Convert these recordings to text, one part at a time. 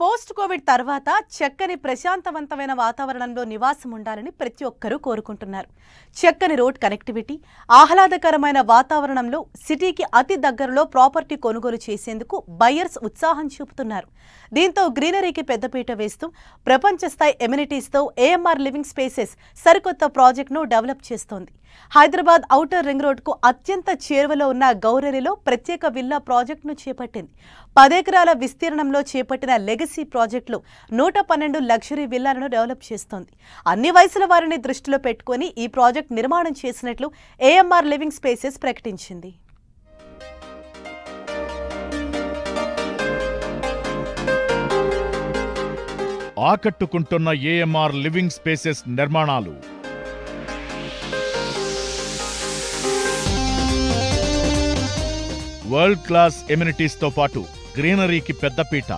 Post Covid తర్వాత చక్కని ప్రశాంతవంతమైన వాతావరణంలో నివాసం ఉండాలని ప్రతి ఒక్కరూ కోరుకుంటున్నారు. చక్కని రోడ్ కనెక్టివిటీ, ఆహ్లాదకరమైన వాతావరణంలో సిటీకి అతి దగ్గరలో ప్రాపర్టీ కొనుగోలు చేసేందుకు బయర్స్ ఉత్సాహం చూపుతున్నారు. దీంతో గ్రీనరీకి పెద్దపీట వేస్తూ ప్రపంచ స్థాయి ఎమ్యూనిటీస్తో ఏఎంఆర్ లివింగ్ స్పేసెస్ సరికొత్త ప్రాజెక్టును డెవలప్ చేస్తోంది. హైదరాబాద్ ఔటర్ రింగ్ రోడ్కు అత్యంత చేరువలో ఉన్న గౌరెలిలో ప్రత్యేక విల్లా ప్రాజెక్టును చేపట్టింది. 10 ఎకరాల విస్తీర్ణంలో చేపట్టిన లెగసీ ప్రాజెక్టులో 112 లగ్జరీ విల్లాలను డెవలప్ చేస్తోంది. అన్ని వయసుల వారిని దృష్టిలో పెట్టుకుని ఈ ప్రాజెక్ట్ నిర్మాణం చేసినట్లు ఏఎంఆర్ లివింగ్ స్పేసెస్ ప్రకటించింది. ఆకట్టుకుంటున్న ఏఎంఆర్ లివింగ్ స్పేసెస్ నిర్మాణాలు వరల్డ్ క్లాస్ ఎమ్యూనిటీస్తో పాటు గ్రీనరీకి పెద్దపీట.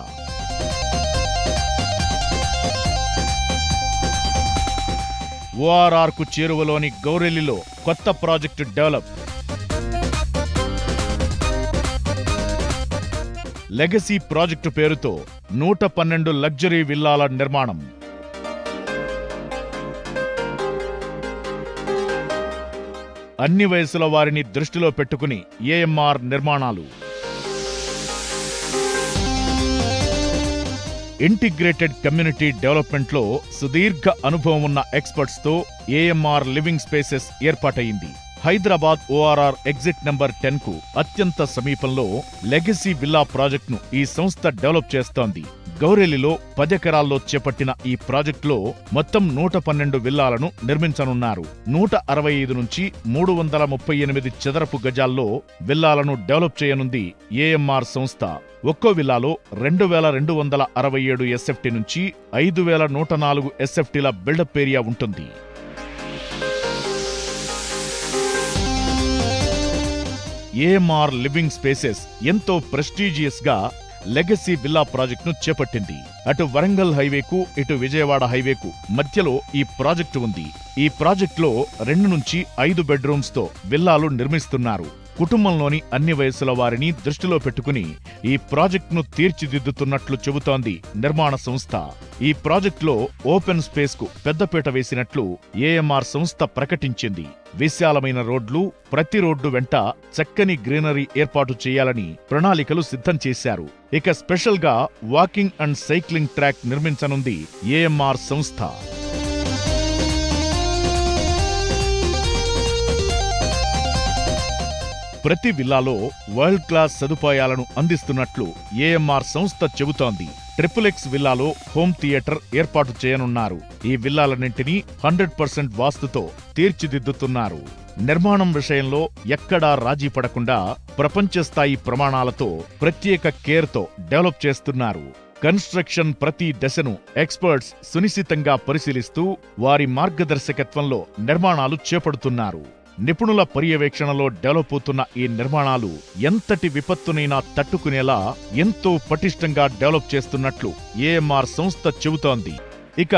ఓఆర్ఆర్కు చేరువలోని గౌరెలిలో కొత్త ప్రాజెక్టు డెవలప్. లెగసీ ప్రాజెక్టు పేరుతో 112 లగ్జరీ విల్లాల నిర్మాణం. అన్ని వయసుల వారిని దృష్టిలో పెట్టుకుని ఏఎంఆర్ నిర్మాణాలు. ఇంటిగ్రేటెడ్ కమ్యూనిటీ డెవలప్మెంట్లో సుదీర్ఘ అనుభవం ఉన్న ఎక్స్పర్ట్స్తో ఏఎంఆర్ లివింగ్ స్పేసెస్ ఏర్పాటయింది. హైదరాబాద్ ఓఆర్ఆర్ ఎగ్జిట్ నెంబర్ 10కు అత్యంత సమీపంలో లెగసీ విల్లా ప్రాజెక్టును ఈ సంస్థ డెవలప్ చేస్తోంది. గౌరెలిలో 10 ఎకరాల్లో చేపట్టిన ఈ ప్రాజెక్టులో మొత్తం 112 విల్లాలను నిర్మించనున్నారు. 165 నుంచి 338 చదరపు గజాల్లో విల్లాలను డెవలప్ చేయనుంది ఏఎంఆర్ సంస్థ. ఒక్కో విల్లాలో 2267 ఎస్ఎఫ్టీ నుంచి 5104 ఎస్ఎఫ్టీల బిల్డప్ ఏరియా ఉంటుంది. ఏఎంఆర్ లివింగ్ స్పేసెస్ ఎంతో ప్రెస్టీజియస్ గా లెగసీ విల్లా ప్రాజెక్టును చేపట్టింది. అటు వరంగల్ హైవేకు, ఇటు విజయవాడ హైవేకు మధ్యలో ఈ ప్రాజెక్టు ఉంది. ఈ ప్రాజెక్టులో 2 నుంచి 5 బెడ్రూమ్స్ తో విల్లాలు నిర్మిస్తున్నారు. కుటుంబంలోని అన్ని వయసుల వారిని దృష్టిలో పెట్టుకుని ఈ ప్రాజెక్టును తీర్చిదిద్దుతున్నట్లు చెబుతోంది నిర్మాణ సంస్థ. ఈ ప్రాజెక్టులో ఓపెన్ స్పేస్ కు పెద్దపీట వేసినట్లు ఏఎంఆర్ సంస్థ ప్రకటించింది. విశాలమైన రోడ్లు, ప్రతి రోడ్డు వెంట చక్కని గ్రీనరీ ఏర్పాటు చేయాలని ప్రణాళికలు సిద్ధం చేశారు. ఇక స్పెషల్ గా వాకింగ్ అండ్ సైక్లింగ్ ట్రాక్ నిర్మించనుంది ఏఎంఆర్ సంస్థ. ప్రతి విల్లాలో వరల్డ్ క్లాస్ సదుపాయాలను అందిస్తున్నట్లు ఏఎంఆర్ సంస్థ చెబుతోంది. ట్రిపుల్-ఎక్స్ విల్లాలో హోమ్ థియేటర్ ఏర్పాటు చేయనున్నారు. ఈ విల్లాలన్నింటినీ 100% వాస్తుతో తీర్చిదిద్దుతున్నారు. నిర్మాణం విషయంలో ఎక్కడా రాజీ పడకుండా ప్రపంచ స్థాయి ప్రమాణాలతో ప్రత్యేక కేర్తో డెవలప్ చేస్తున్నారు. కన్స్ట్రక్షన్ ప్రతి దశను ఎక్స్పర్ట్స్ సునిశితంగా పరిశీలిస్తూ వారి మార్గదర్శకత్వంలో నిర్మాణాలు చేపడుతున్నారు. నిపుణుల పర్యవేక్షణలో డెవలప్ అవుతున్న ఈ నిర్మాణాలు ఎంతటి విపత్తునైనా తట్టుకునేలా ఎంతో పటిష్టంగా డెవలప్ చేస్తున్నట్లు ఏఎంఆర్ సంస్థ చెబుతోంది. ఇక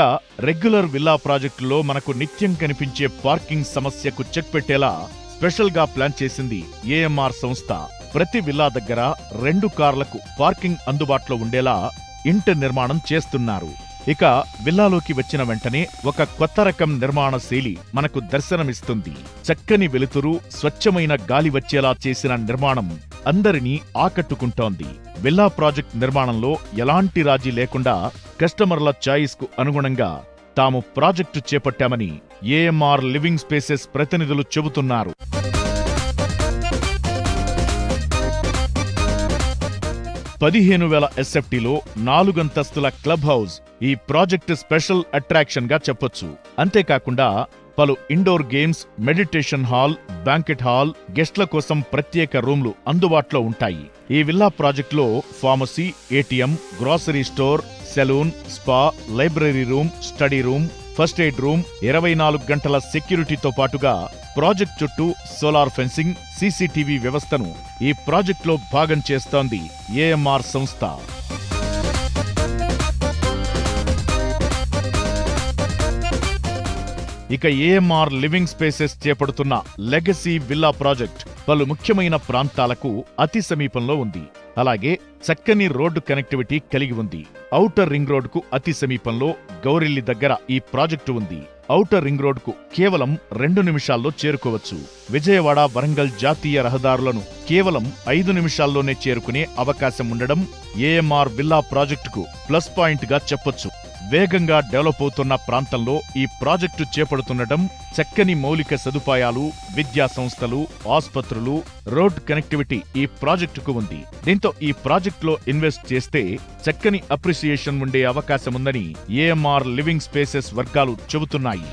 రెగ్యులర్ విల్లా ప్రాజెక్టులో మనకు నిత్యం కనిపించే పార్కింగ్ సమస్యకు చెక్ పెట్టేలా స్పెషల్ గా ప్లాన్ చేసింది ఏఎంఆర్ సంస్థ. ప్రతి విల్లా దగ్గర 2 కార్లకు పార్కింగ్ అందుబాటులో ఉండేలా ఇంటి నిర్మాణం చేస్తున్నారు. ఇక విల్లాలోకి వచ్చిన వెంటనే ఒక కొత్త రకం నిర్మాణ శైలి మనకు దర్శనమిస్తుంది. చక్కని వెలుతురు, స్వచ్ఛమైన గాలి వచ్చేలా చేసిన నిర్మాణం అందరినీ ఆకట్టుకుంటోంది. విల్లా ప్రాజెక్ట్ నిర్మాణంలో ఎలాంటి రాజీ లేకుండా కస్టమర్ల చాయిస్ కు అనుగుణంగా తాము ప్రాజెక్టు చేపట్టామని ఏఎంఆర్ లివింగ్ స్పేసెస్ ప్రతినిధులు చెబుతున్నారు. 15,000 ఎస్ఎఫ్టీలో 4 అంతస్తుల క్లబ్ హౌస్ ఈ ప్రాజెక్టు స్పెషల్ అట్రాక్షన్ గా చెప్పొచ్చు. అంతేకాకుండా పలు indoor games, meditation hall, banquet hall, గెస్ట్ల కోసం ప్రత్యేక రూమ్లు అందుబాటులో ఉంటాయి. ఈ విల్లా ప్రాజెక్టులో pharmacy, ATM, grocery store, salon, spa, library room, study room, first aid room, 24 గంటల సెక్యూరిటీతో పాటుగా ప్రాజెక్ట్ చుట్టూ సోలార్ ఫెన్సింగ్, సీసీటీవీ వ్యవస్థను ఈ ప్రాజెక్టులో భాగం చేస్తోంది ఏఎంఆర్ సంస్థ. ఇక ఏఎంఆర్ లివింగ్ స్పేసెస్ చేపడుతున్న లెగసీ విల్లా ప్రాజెక్ట్ పలు ముఖ్యమైన ప్రాంతాలకు అతి సమీపంలో ఉంది. అలాగే చక్కని రోడ్డు కనెక్టివిటీ కలిగి ఉంది. ఔటర్ రింగ్ రోడ్డుకు అతి సమీపంలో గౌరెల్లి దగ్గర ఈ ప్రాజెక్టు ఉంది. ఔటర్ రింగ్ రోడ్డుకు కేవలం 2 నిమిషాల్లో చేరుకోవచ్చు. విజయవాడ వరంగల్ జాతీయ రహదారులను కేవలం 5 నిమిషాల్లోనే చేరుకునే అవకాశం ఉండడం ఏఎంఆర్ విల్లా ప్రాజెక్టుకు ప్లస్ పాయింట్గా చెప్పొచ్చు. వేగంగా డెవలప్ అవుతున్న ప్రాంతంలో ఈ ప్రాజెక్టు చేపడుతుండటం, చక్కని మౌలిక సదుపాయాలు, విద్యా సంస్థలు, ఆస్పత్రులు, రోడ్ కనెక్టివిటీ ఈ ప్రాజెక్టుకు ఉంది. దీంతో ఈ ప్రాజెక్టులో ఇన్వెస్ట్ చేస్తే చక్కని అప్రిసియేషన్ ఉండే అవకాశముందని ఏఎంఆర్ లివింగ్ స్పేసెస్ వర్గాలు చెబుతున్నాయి.